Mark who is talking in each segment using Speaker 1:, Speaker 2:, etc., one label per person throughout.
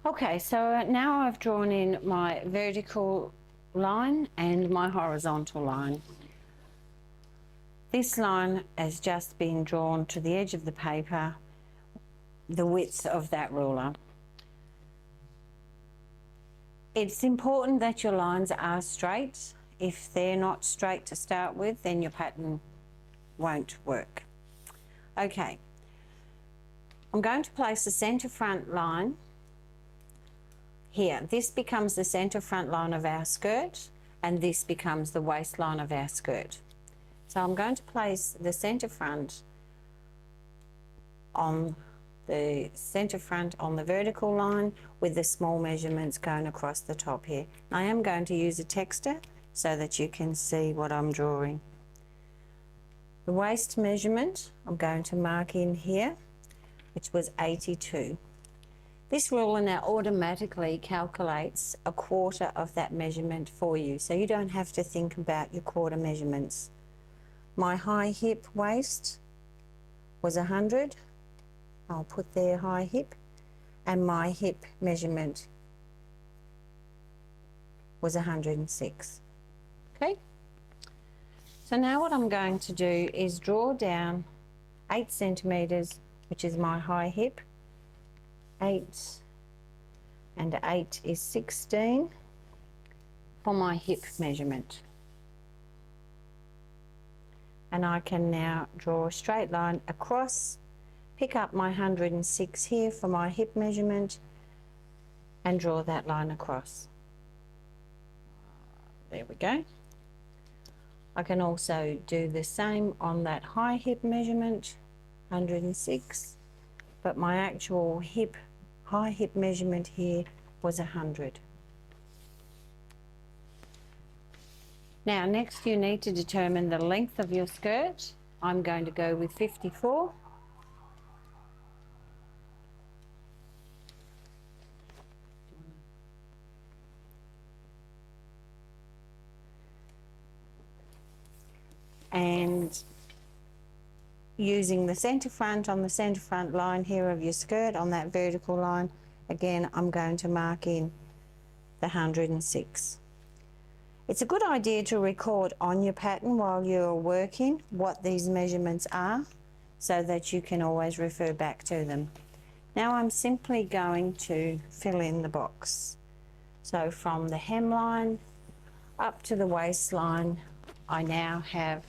Speaker 1: Okay, so now I've drawn in my vertical line and my horizontal line. This line has just been drawn to the edge of the paper, the width of that ruler. It's important that your lines are straight. If they're not straight to start with, then your pattern won't work. Okay, I'm going to place the centre front line here. This becomes the centre front line of our skirt, and this becomes the waistline of our skirt. So I'm going to place the centre front on the vertical line with the small measurements going across the top here. I am going to use a texter so that you can see what I'm drawing. The waist measurement I'm going to mark in here, which was 82. This ruler now automatically calculates a quarter of that measurement for you, so you don't have to think about your quarter measurements. My high hip waist was 100. I'll put there high hip, and my hip measurement was 106. Okay, so now what I'm going to do is draw down 8 centimetres, which is my high hip. 8 and 8 is 16 for my hip measurement. And I can now draw a straight line across, pick up my 106 here for my hip measurement, and draw that line across. There we go. I can also do the same on that high hip measurement, 106, but my actual high hip measurement here was 100. Now next you need to determine the length of your skirt. I'm going to go with 54. And using the centre front on the centre front line here of your skirt on that vertical line, again I'm going to mark in the 106. It's a good idea to record on your pattern while you're working what these measurements are, so that you can always refer back to them. Now I'm simply going to fill in the box. So from the hemline up to the waistline, I now have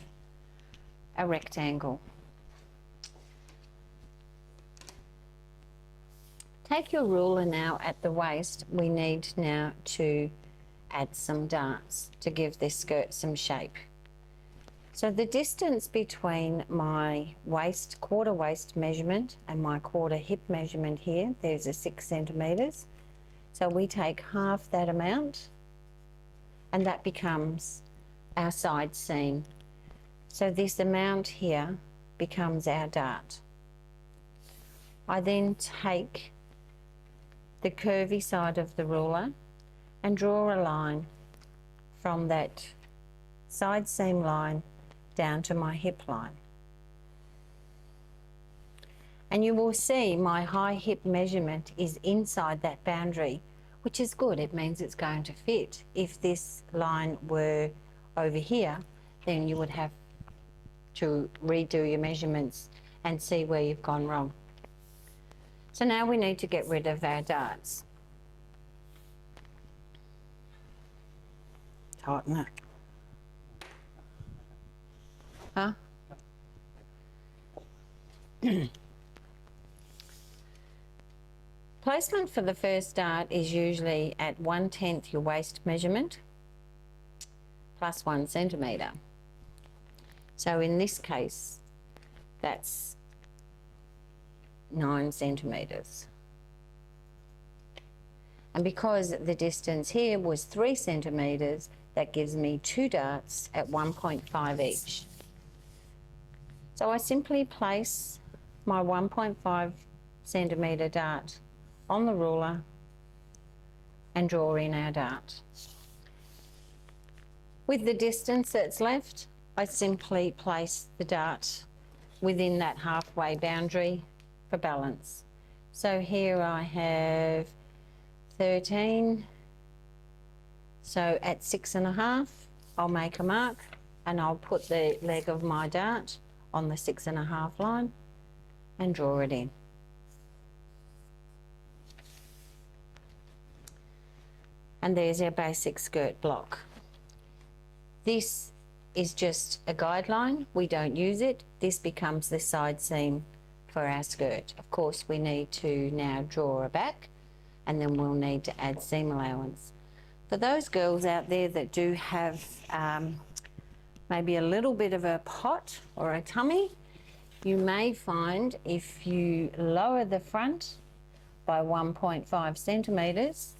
Speaker 1: a rectangle. Take your ruler now at the waist. We need now to add some darts to give this skirt some shape. So the distance between my waist, quarter waist measurement and my quarter hip measurement here, there's a 6 centimetres. So we take half that amount, and that becomes our side seam. So this amount here becomes our dart. I then take the curvy side of the ruler and draw a line from that side seam line down to my hip line. And you will see my high hip measurement is inside that boundary, which is good. It means it's going to fit. If this line were over here, then you would have to redo your measurements and see where you've gone wrong. So now we need to get rid of our darts. Tighten it. Huh? Placement for the first dart is usually at 1/10 your waist measurement plus 1 centimetre. So in this case, that's 9 centimetres. And because the distance here was 3 centimetres, that gives me 2 darts at 1.5 each. So I simply place my 1.5 centimetre dart on the ruler and draw in our dart. With the distance that's left, I simply place the dart within that halfway boundary for balance. So here I have 13. So at 6.5, I'll make a mark and I'll put the leg of my dart on the 6.5 line and draw it in. And there's our basic skirt block. This is just a guideline. We don't use it. This becomes the side seam for our skirt. Of course, we need to now draw a back, and then we'll need to add seam allowance. For those girls out there that do have maybe a little bit of a pot or a tummy, you may find if you lower the front by 1.5 centimetres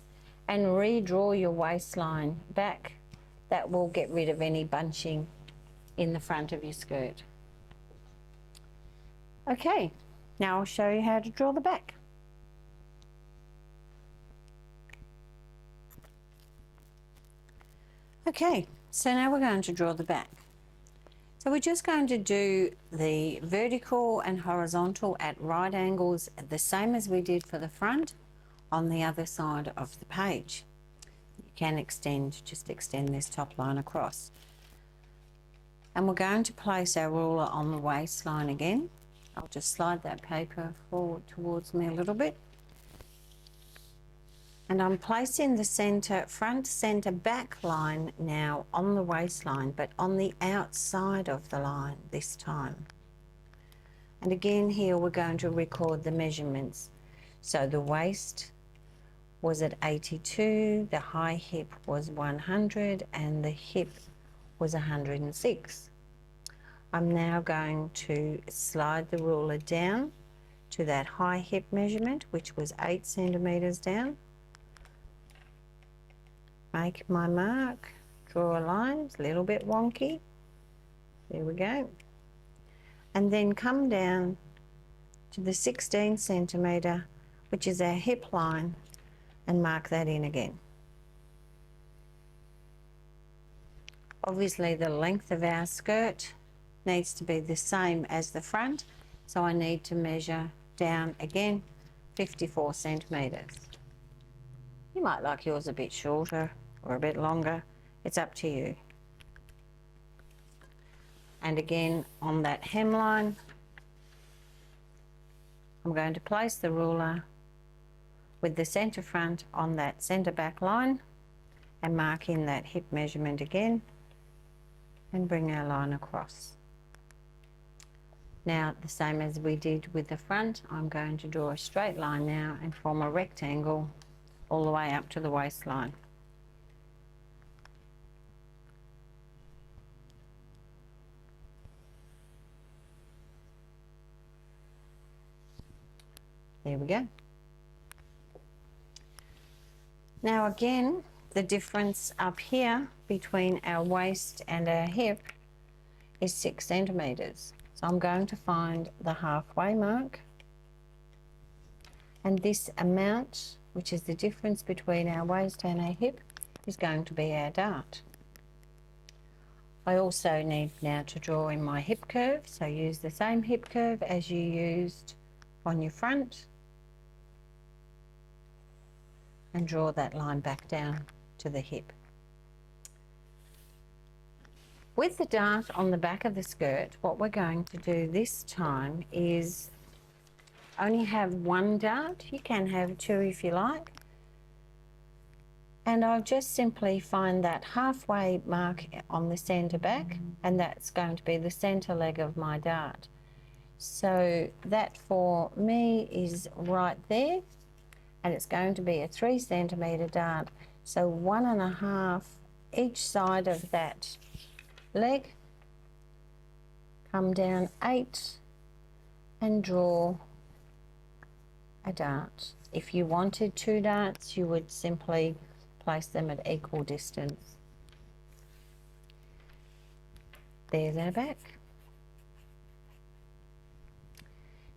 Speaker 1: and redraw your waistline back, that will get rid of any bunching in the front of your skirt. Okay, now I'll show you how to draw the back. Okay, so now we're going to draw the back. So we're just going to do the vertical and horizontal at right angles, the same as we did for the front, on the other side of the page. You can just extend this top line across. And we're going to place our ruler on the waistline again. I'll just slide that paper forward towards me a little bit. And I'm placing the front centre back line now on the waistline, but on the outside of the line this time. And again here we're going to record the measurements. So the waist was at 82, the high hip was 100, and the hip was 106. I'm now going to slide the ruler down to that high hip measurement, which was 8 centimetres down. Make my mark, draw a line, it's a little bit wonky. There we go. And then come down to the 16 centimetre, which is our hip line, and mark that in again. Obviously the length of our skirt needs to be the same as the front, so I need to measure down again 54 centimetres. You might like yours a bit shorter or a bit longer, it's up to you. And again on that hemline, I'm going to place the ruler with the centre front on that centre back line and mark in that hip measurement again and bring our line across. Now the same as we did with the front, I'm going to draw a straight line now and form a rectangle all the way up to the waistline. There we go. Now again, the difference up here between our waist and our hip is 6 centimetres. So I'm going to find the halfway mark, and this amount, which is the difference between our waist and our hip, is going to be our dart. I also need now to draw in my hip curve, so use the same hip curve as you used on your front and draw that line back down to the hip. With the dart on the back of the skirt, what we're going to do this time is only have one dart. You can have 2 if you like. And I'll just simply find that halfway mark on the centre back, and that's going to be the centre leg of my dart. So that for me is right there, and it's going to be a 3 centimetre dart. So 1.5 each side of that leg, come down 8 and draw a dart. If you wanted 2 darts, you would simply place them at equal distance. There's our back.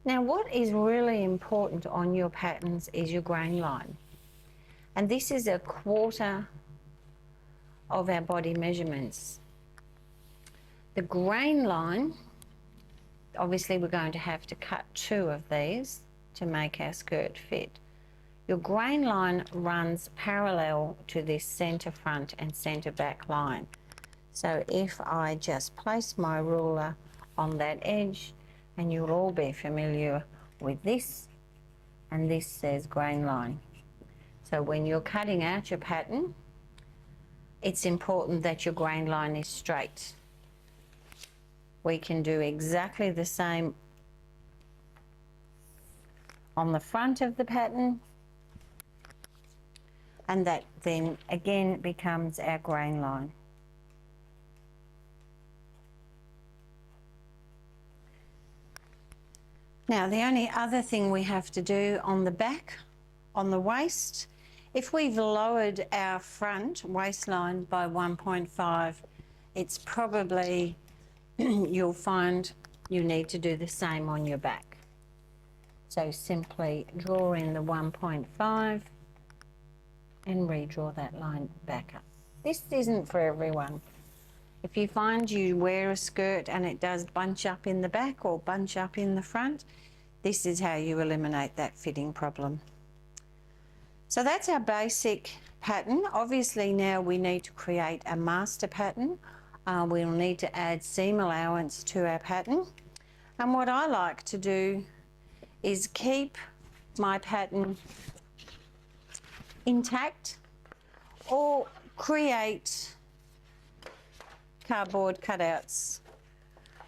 Speaker 1: Now what is really important on your patterns is your grain line. And this is 1/4 of our body measurements. The grain line, obviously we're going to have to cut 2 of these to make our skirt fit. your grain line runs parallel to this centre front and centre back line. So if I just place my ruler on that edge, and you'll all be familiar with this, and this says grain line. So when you're cutting out your pattern, it's important that your grain line is straight. We can do exactly the same on the front of the pattern, and that then again becomes our grain line. Now the only other thing we have to do on the back, on the waist, if we've lowered our front waistline by 1.5, it's probably, you'll find you need to do the same on your back. So simply draw in the 1.5 and redraw that line back up. This isn't for everyone. If you find you wear a skirt and it does bunch up in the back or bunch up in the front, this is how you eliminate that fitting problem. So that's our basic pattern. Obviously now we need to create a master pattern. We'll need to add seam allowance to our pattern. And what I like to do is keep my pattern intact or create cardboard cutouts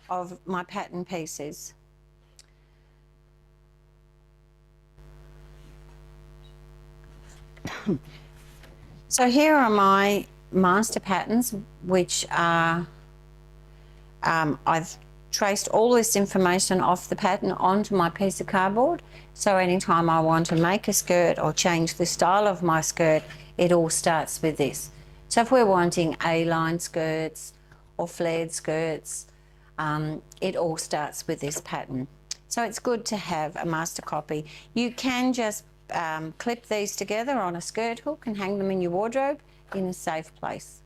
Speaker 1: of my pattern pieces. So here are my master patterns, which are, I've traced all this information off the pattern onto my piece of cardboard. So anytime I want to make a skirt or change the style of my skirt, it all starts with this. So if we're wanting A-line skirts or flared skirts, it all starts with this pattern. So it's good to have a master copy. You can just clip these together on a skirt hook and hang them in your wardrobe in a safe place.